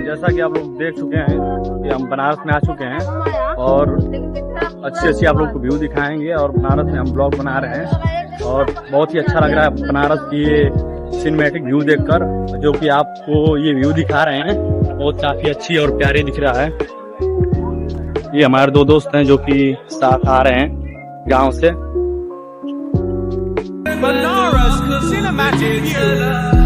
जैसा कि आप लोग देख चुके हैं कि हम बनारस में आ चुके हैं और अच्छी आप लोग को व्यू दिखाएंगे। और बनारस में हम ब्लॉग बना रहे हैं और बहुत ही अच्छा लग रहा है बनारस की ये सिनेमैटिक व्यू देखकर, जो कि आपको ये व्यू दिखा रहे हैं बहुत काफ़ी अच्छी और प्यारी दिख रहा है। ये हमारे दो दोस्त हैं जो कि साथ आ रहे हैं गांव से। Banaras, cinematic view.